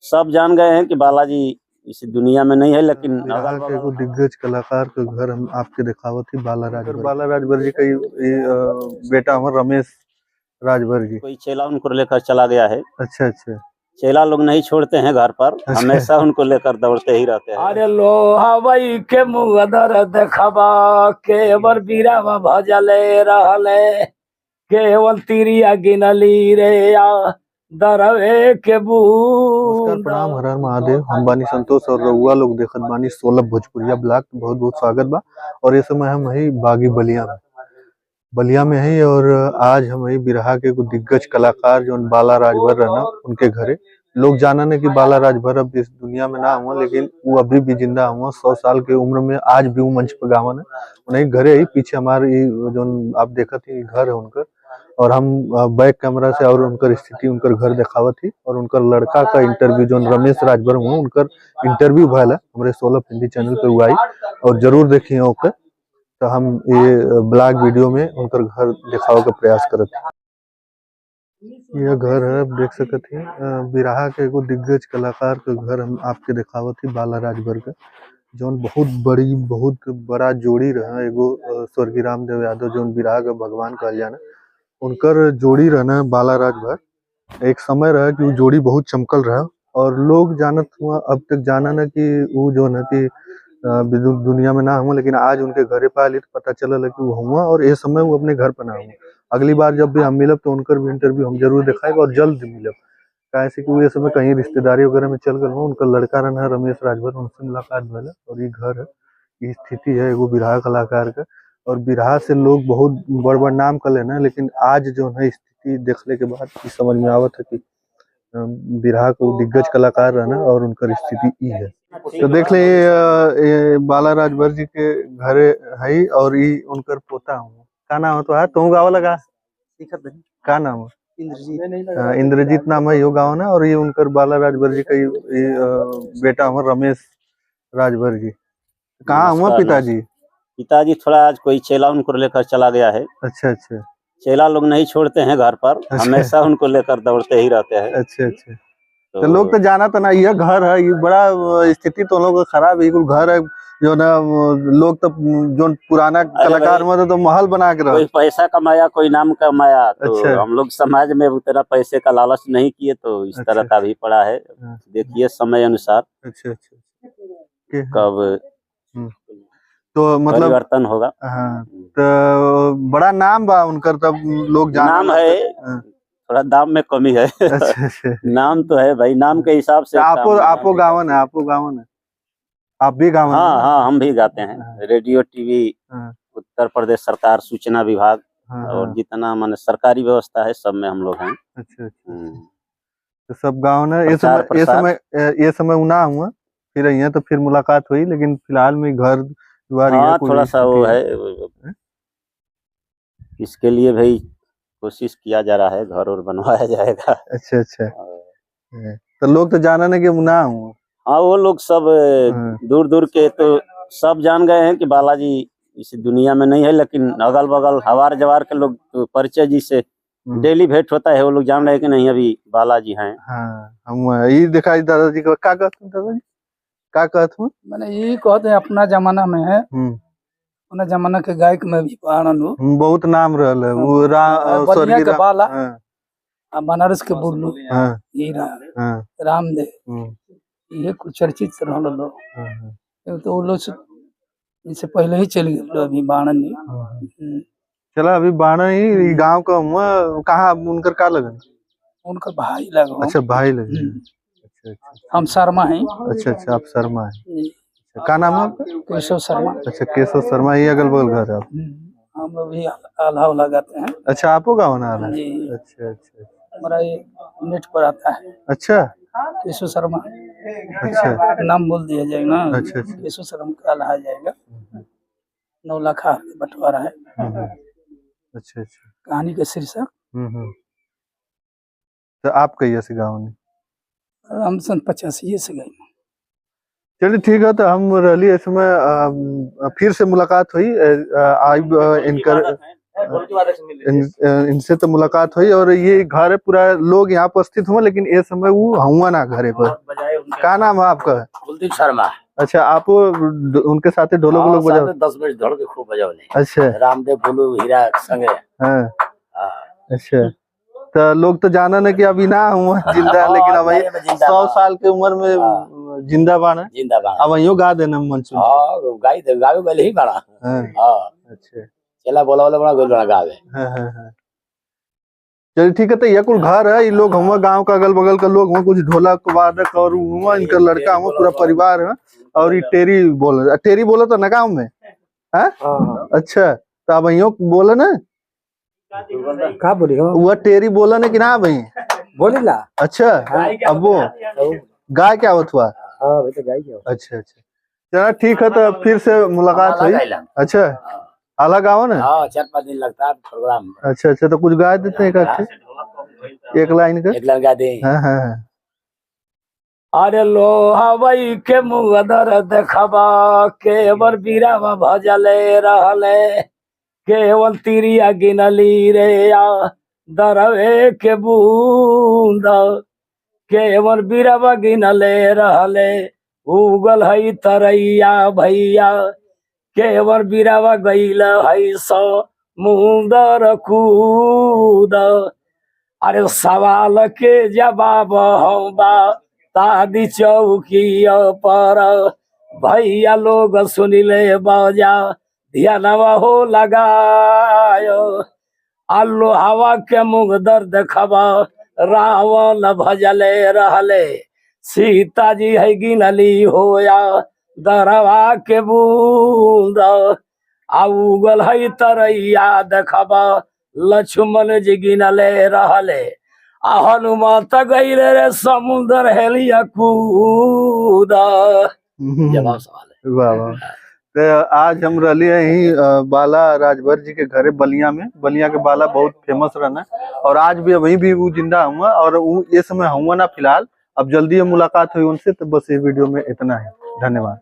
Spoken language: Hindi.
सब जान गए हैं कि बालाजी इस दुनिया में नहीं है, लेकिन बिहार के एगो दिग्गज कलाकार के घर हम आपके दिखावत ही बाला राजभर जी का बेटा हमारा रमेश राजभर जी। कोई चेला उनको लेकर चला गया है। अच्छा अच्छा। चेला लोग नहीं छोड़ते हैं घर पर, हमेशा उनको लेकर दौड़ते ही रहते हैं। अरे लोहावई के मुगदर देखबा केवल बीरावा भजले रहले, केवल तिरिया गिनली रे या दरवे के बूंद। प्रणाम, हर हर महादेव। हम बानी संतोष और रउआ लोग देखत बानी 16 भोजपुरिया ब्लॉग। बहुत बहुत स्वागत बा। और ये समय हम ही बागी बलिया में है। और आज हम ही बिरहा के कुछ दिग्गज कलाकार जो बाला राजभर रहना उनके घरे। लोग जाना ने कि बाला राजभर अब इस दुनिया में ना हुआ, लेकिन वो अभी भी जिंदा हुआ। 100 साल के उम्र में आज भी वो मंच पर गावन है। उन्हें घरे ही पीछे हमारे जो आप देखा थी घर है उनका। और हम बैक कैमरा से और उनकर स्थिति उनकर घर दिखावत थी। और उनकर लड़का का इंटरव्यू जो रमेश राजभर हुआ उनकर इंटरव्यू भैल है हमारे 16 हिंदी चैनल पे हुआ। और जरूर देखिए ओके। तो हम ये ब्लॉग वीडियो में उनकर घर दिखावे का प्रयास करते हैं। यह घर है, आप देख सकते हैं बिरहा के एगो दिग्गज कलाकार के घर हम आपके दिखावत थी बाला राजभर का। जो बहुत बड़ा जोड़ी रहा एगो स्वर्गीय रामदेव यादव जो बिरहा का भगवान कहल जाना उनकर जोड़ी रहना बाला राजभर। एक समय रहा कि वो जोड़ी बहुत चमकल रहा और लोग जानत हुआ अब तक जाना ना कि वो जो ना कि दुनिया में ना हुआ, लेकिन आज उनके घरे पे आली तो पता चला कि वो हुआ। और ये समय वो अपने घर पर ना हुआ। अगली बार जब भी हम मिलब तो उनकर भी इंटरव्यू हम जरूर दिखाएगा और जल्द मिलब। कैसे कि वो ये समय कहीं रिश्तेदारी वगैरह में चल गए हुआ। उनका लड़का रहना है रमेश राजभर, उनसे मुलाकात भला। और ये घर है, ये स्थिति है एगो बिरहा कलाकार का। और बिरहा से लोग बहुत बड़ नाम कर लेना, लेकिन आज जो है स्थिति देखने के बाद समझ में आवत है कि बिरहा को दिग्गज कलाकार रहना और उनकर स्थिति ई है। तो देख ले ये बाला राजभर जी के घरे है। और ये उनकर पोता हूँ का नाम तो है तुम गाँव लगा का नाम है इंद्रजीत नाम है यो गाँव ना। और ये उनकर बाला राजभर जी का बेटा हमारा रमेश राजभर जी। कहाँ हुआ पिताजी थोड़ा आज कोई चेला उनको लेकर चला गया है। अच्छा अच्छा। चेला लोग नहीं छोड़ते हैं घर पर, हमेशा उनको लेकर दौड़ते ही रहते हैं। अच्छा अच्छा। तो लोग तो जाना तो ना ये घर है, ये बड़ा स्थिति तो लोग खराब है। घर है जो ना लोग तो जो पुराना कलाकार में तो महल बना के कोई पैसा कमाया, कोई नाम कमाया। तो अच्छा। हम लोग समाज में उतना पैसे का लालच नहीं किए तो इस तरह का भी पड़ा है। देखिए समय अनुसार अच्छा अच्छा कब तो मतलब परिवर्तन होगा। हाँ, तो बड़ा नाम बा उनकर तब लोग नाम है, थोड़ा दाम में कमी है। अच्छा। नाम तो है भाई, नाम के हिसाब से। आपो गावन है आप भी गावन? हाँ, हम भी गाते हैं। रेडियो टीवी उत्तर प्रदेश सरकार सूचना विभाग और जितना माने सरकारी व्यवस्था है सब में हम लोग हैं। अच्छा। तो सब गाँव है। ये समय ना हुआ फिर यहाँ तो फिर मुलाकात हुई, लेकिन फिलहाल में घर द्वार थोड़ा सा वो है। इसके लिए भाई कोशिश किया जा रहा है, घर और बनवाया जाएगा। अच्छा अच्छा। तो लोग तो जाना ना कि ना हुआ। हाँ, वो लोग सब दूर दूर के तो सब जान गए हैं कि बालाजी इस दुनिया में नहीं है, लेकिन अगल बगल हवार जवार के लोग तो परिचय जी से डेली भेंट होता है। वो लोग जान रहे हैं कि नहीं अभी बालाजी हैं। हाँ, हम ये दिखाई दादाजी को क्या कहते हूँ मैंने यही कहते हैं अपना जमाना में है। अपना जमाना के गायक में भी पारण हो बहुत नाम रहल है वो बलिया के बाला, बनारस के बुल्लू, हीरा, रामदेव, ये कुछ चर्चित रहल लोग। तो वो लोग इससे पहले ही चल गए अभी बाणन ही। चला अभी बाणन ही गांव का हुआ। कहाँ उनकर का लगन? उनका भाई लगा। अच्छा भाई लगे। हम शर्मा हैं। अच्छा अच्छा, आप शर्मा है। क्या नाम है आपका? केशव शर्मा। अच्छा केशव शर्मा, ये अगल बगल घर है आप? हम लोग भी आल्हा लगाते हैं। अच्छा आपको गाँव ना आला? अच्छा अच्छा। हमारा ये नेट पर आता है। अच्छा केशव शर्मा। अच्छा नाम बोल दिया जाएगा ना। अच्छा। केशव शर्मा का आल्हा जाएगा। 9 लाख बंटवारा है। अच्छा अच्छा। कहानी का शीर्षक। तो आप कहिए से गाँव में? हम 85 से गए। चलिए ठीक है। तो हम रही इसमें फिर से मुलाकात हुई। इनसे तो मुलाकात हुई और ये घर पूरा लोग यहाँ पर स्थित हुआ, लेकिन ये समय वो हुआ ना घरे पर। क्या नाम है आपका? कुलदीप शर्मा। अच्छा, आप उनके साथ ढोलक वोलक बजाओ? 10 बजे ढोल के खूब बजाओले। अच्छा, रामदेव बोलू हीरा संगे। हाँ, अच्छा। तो लोग तो जाना ना कि अभी ना हुआ जिंदा है, लेकिन अब 100 साल के उम्र में जिंदा बाना। अब वही गा देना मंच में। हाँ, गावे गले ही बड़ा। हाँ, अच्छा, चला बोला वाला बड़ा गोल बड़ा गावे। हाँ। चलिए ठीक है। तो ये कुल घर है, ये लोग हम गांव का अगल बगल का लोग, कुछ ढोलक वादक और इनका लड़का हम पूरा परिवार है। और ये टेरी बोला तो ना गाँव में है। अच्छा, तो अब वही बोला ना, का बोली हो? वो टेरी बोला ना कि ना भाई बोली ला। अच्छा, अब वो गाय क्या हुआ? अच्छा, चलो ठीक है। तो फिर से मुलाकात हुई। अच्छा, अलग गाँव ना। 4-5 दिन लगता है प्रोग्राम। अच्छा, तो कुछ गा देते हैं एक लाइन का? एक लाइन गा दे। हाँ। अरे लो हवाई के मुँह दर्द खबा केवल बीरावा भजले रहले, केवल तिरिया गिनली रे या दरवे के बूंद, केवल बीरावा गिनले रहले उगल है तरैया भैया, केवल बीरावा गईल है समुंदर कूद। अरे सवाल के जवाब हम तादी चौकिया पर भैया लोग सुनिले बजा ध्यानवा हो लगायो। आलो हवा के मुँह दर्द खबा रावण भजले रहले, सीता जी है गिनली होया दरवा के बूंद, उगल है तरैया देखबा लक्ष्मण जी गिनले रहले, हनुमत गईले रे समुद्र हेलिया कूद। जवाब सवाल है। वाह। तो आज हम रही यही बाला राजभर जी के घरे बलिया में। बलिया के बाला बहुत फेमस रहना, और आज भी वही भी वो जिंदा हुआ, और ये समय हुआ ना फिलहाल। अब जल्दी मुलाकात हुई उनसे। तो बस ये वीडियो में इतना है। धन्यवाद।